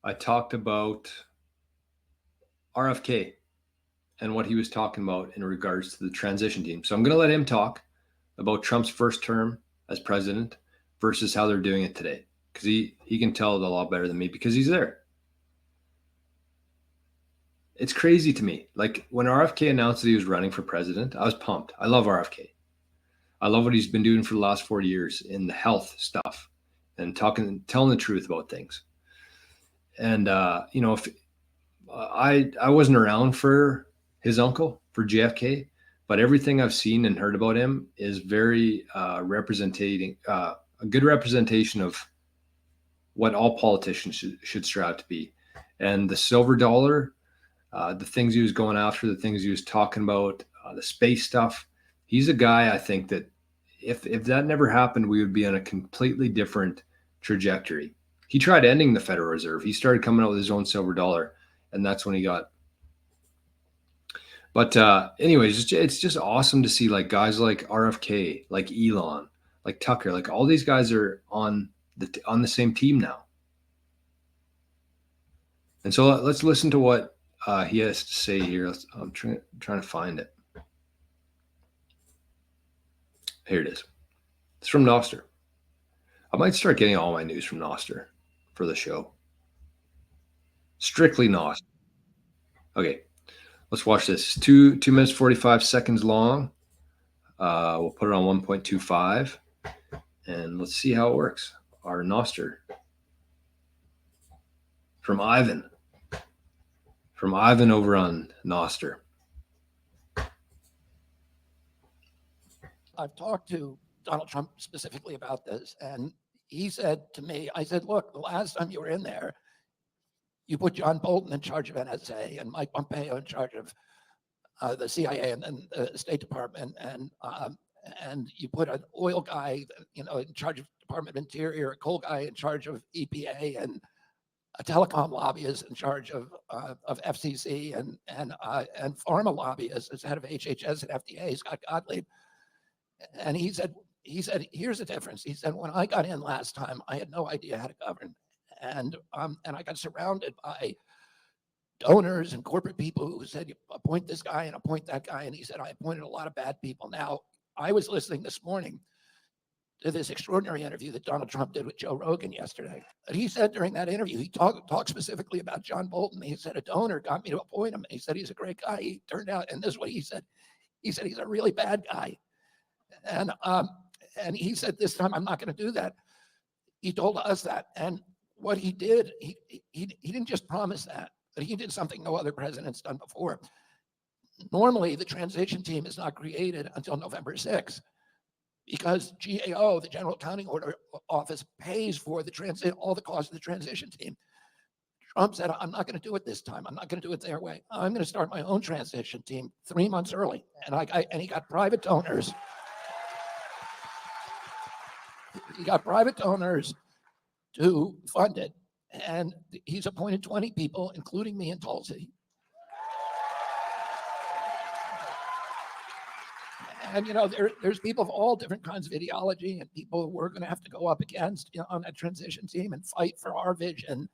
I talked about RFK and what he was talking about in regards to the transition team. So I'm going to let him talk about Trump's first term as president versus how they're doing it today, because he can tell it a lot better than me because he's there. It's crazy to me. Like when RFK announced that he was running for president, I was pumped. I love RFK. I love what he's been doing for the last 4 years in the health stuff and telling the truth about things. And if I wasn't around for his uncle, for JFK, but everything I've seen and heard about him is very representing a good representation of what all politicians should strive to be. And the silver dollar, the things he was going after, the things he was talking about, the space stuff. He's a guy I think that if that never happened, we would be on a completely different trajectory. He tried ending the Federal Reserve. He started coming out with his own silver dollar, and that's when he got. But anyways, it's just awesome to see like guys like RFK, like Elon, like Tucker, like all these guys are on the same team now. And so let's listen to what he has to say here. I'm trying to find it. Here it is. It's from Noster. I might start getting all my news from Noster for the show. Strictly Noster. Okay, let's watch this. 2 minutes 45 seconds long. We'll put it on 1.25, and let's see how it works. Our Noster from Ivan over on Noster. I've talked to Donald Trump specifically about this, and he said to me, I said, look, the last time you were in there, you put John Bolton in charge of NSA and Mike Pompeo in charge of the CIA and the State Department, and you put an oil guy, in charge of Department of Interior, a coal guy in charge of EPA, and a telecom lobbyist in charge of FCC, and pharma lobbyist as head of HHS and FDA, Scott Gottlieb. And he said, here's the difference. He said, when I got in last time, I had no idea how to govern. And I got surrounded by donors and corporate people who said, you appoint this guy and appoint that guy. And he said, I appointed a lot of bad people. Now, I was listening this morning to this extraordinary interview that Donald Trump did with Joe Rogan yesterday. And he said during that interview, he talked specifically about John Bolton. He said, a donor got me to appoint him. He said, he's a great guy. He turned out, and this is what he said. He said, he's a really bad guy. And he said, this time I'm not going to do that. He told us that. And what he did, he didn't just promise that, but he did something no other president's done before. Normally, the transition team is not created until November 6th because GAO, the General Accounting Order Office, pays for all the costs of the transition team. Trump said, I'm not going to do it this time. I'm not going to do it their way. I'm going to start my own transition team 3 months early. And he got private donors. He got private donors to fund it. And he's appointed 20 people, including me in Tulsi. And, there's people of all different kinds of ideology and people who we're going to have to go up against, on that transition team and fight for our vision.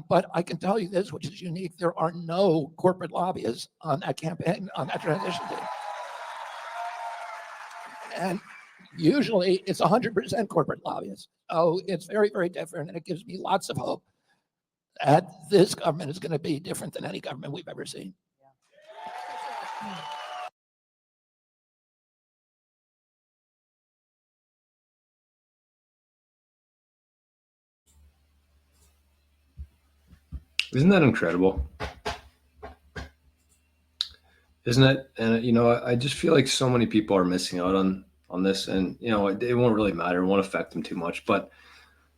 But I can tell you this, which is unique. There are no corporate lobbyists on that campaign, on that transition team. And usually it's 100% corporate lobbyists. So it's very, very different. And it gives me lots of hope that this government is going to be different than any government we've ever seen. Yeah. Isn't that incredible? Isn't it? And I just feel like so many people are missing out on this, and it won't really matter. It won't affect them too much, but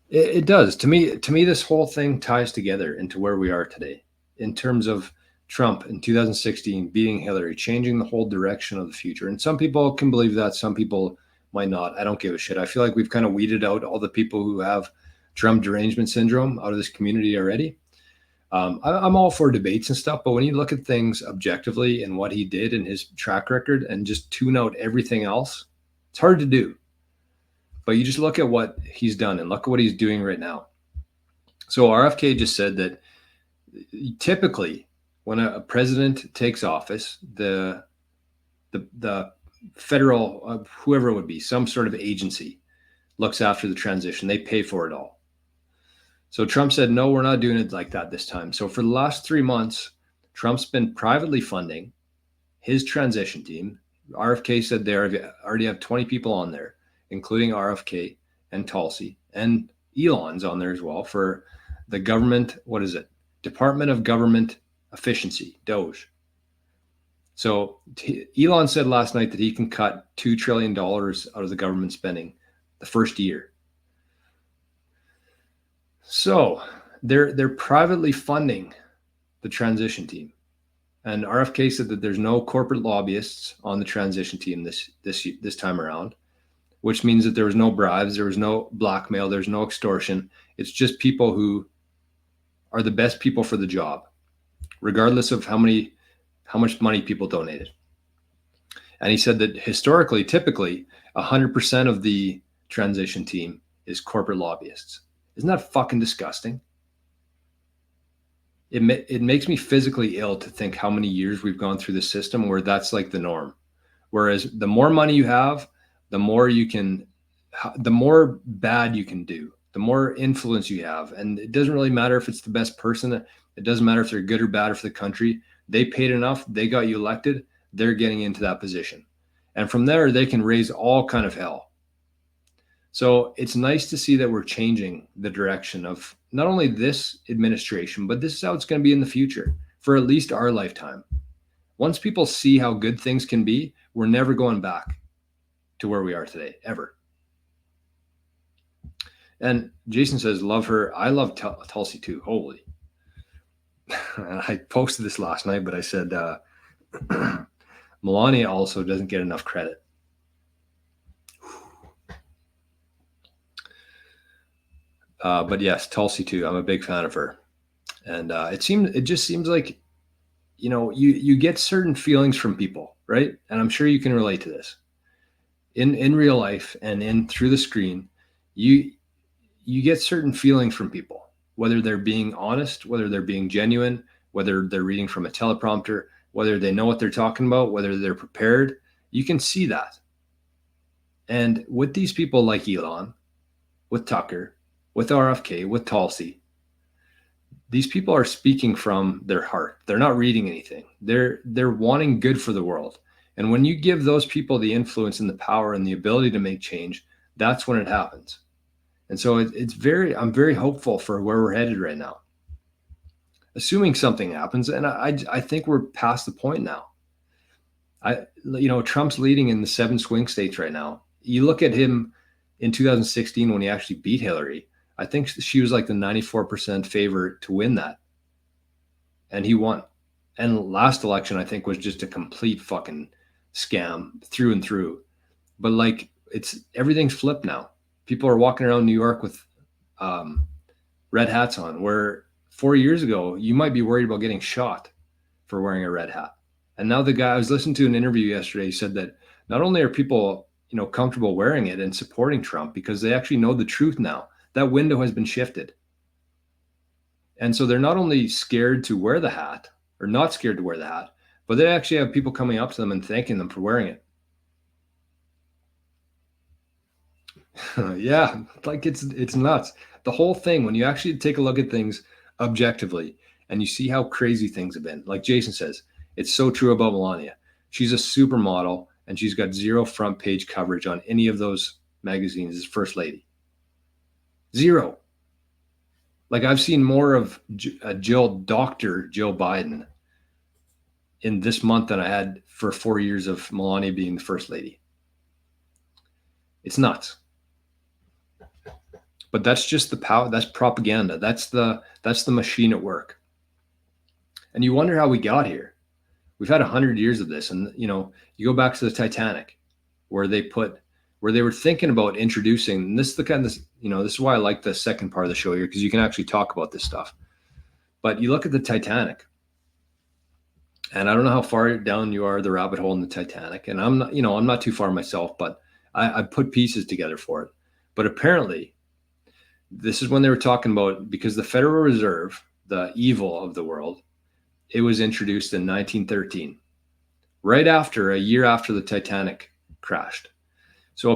it does. To me, this whole thing ties together into where we are today in terms of Trump in 2016 beating Hillary, changing the whole direction of the future. And some people can believe that, some people might not. I don't give a shit. I feel like we've kind of weeded out all the people who have Trump derangement syndrome out of this community already. I'm all for debates and stuff, but when you look at things objectively and what he did in his track record and just tune out everything else, it's hard to do. But you just look at what he's done and look at what he's doing right now. So RFK just said that typically when a president takes office, the federal, whoever it would be, some sort of agency looks after the transition. They pay for it all. So Trump said, no, we're not doing it like that this time. So for the last 3 months, Trump's been privately funding his transition team. RFK said they already have 20 people on there, including RFK and Tulsi, and Elon's on there as well for the government. What is it? Department of Government Efficiency, DOGE. So Elon said last night that he can cut $2 trillion out of the government spending the first year. So they're privately funding the transition team. And RFK said that there's no corporate lobbyists on the transition team this time around, which means that there was no bribes, there was no blackmail, there's no extortion. It's just people who are the best people for the job, regardless of how much money people donated. And he said that historically, typically, 100% of the transition team is corporate lobbyists. Isn't that fucking disgusting? It makes me physically ill to think how many years we've gone through the system where that's like the norm. Whereas the more money you have, the more bad you can do, the more influence you have. And it doesn't really matter if it's the best person. It doesn't matter if they're good or bad for the country. They paid enough. They got you elected. They're getting into that position. And from there, they can raise all kind of hell. So it's nice to see that we're changing the direction of not only this administration, but this is how it's going to be in the future for at least our lifetime. Once people see how good things can be, we're never going back to where we are today, ever. And Jason says, love her. I love Tulsi too. Holy. And I posted this last night, but I said, Melania also doesn't get enough credit. But yes, Tulsi too. I'm a big fan of her. And it just seems like, you get certain feelings from people, right? And I'm sure you can relate to this. In real life and through the screen, you get certain feelings from people, whether they're being honest, whether they're being genuine, whether they're reading from a teleprompter, whether they know what they're talking about, whether they're prepared. You can see that. And with these people like Elon, with Tucker, with RFK, with Tulsi, these people are speaking from their heart. They're not reading anything. They're wanting good for the world. And when you give those people the influence and the power and the ability to make change, that's when it happens. And so I'm very hopeful for where we're headed right now. Assuming something happens, and I think we're past the point now. Trump's leading in the 7 swing states right now. You look at him in 2016 when he actually beat Hillary. I think she was like the 94% favorite to win that. And he won. And last election, I think, was just a complete fucking scam through and through. But everything's flipped now. People are walking around New York with red hats on, where 4 years ago, you might be worried about getting shot for wearing a red hat. And now I was listening to an interview yesterday, he said that not only are people, comfortable wearing it and supporting Trump because they actually know the truth now. That window has been shifted. And so they're not only scared to wear the hat or not scared to wear the hat, but they actually have people coming up to them and thanking them for wearing it. Yeah, it's nuts. The whole thing, when you actually take a look at things objectively and you see how crazy things have been, like Jason says, it's so true about Melania. She's a supermodel and she's got 0 front page coverage on any of those magazines as first lady. 0. Like I've seen more of Dr. Jill Biden in this month than I had for 4 years of Melania being the first lady. It's nuts. But that's just the power. That's propaganda. That's the machine at work. And you wonder how we got here. We've had 100 years of this. And, you go back to the Titanic where they were thinking about introducing, and this is the kind of, this is why I like the second part of the show here, because you can actually talk about this stuff. But you look at the Titanic, and I don't know how far down you are the rabbit hole in the Titanic. And I'm not too far myself, but I put pieces together for it. But apparently This is when they were talking about, because the Federal Reserve, the evil of the world, it was introduced in 1913, right after, a year after the Titanic crashed.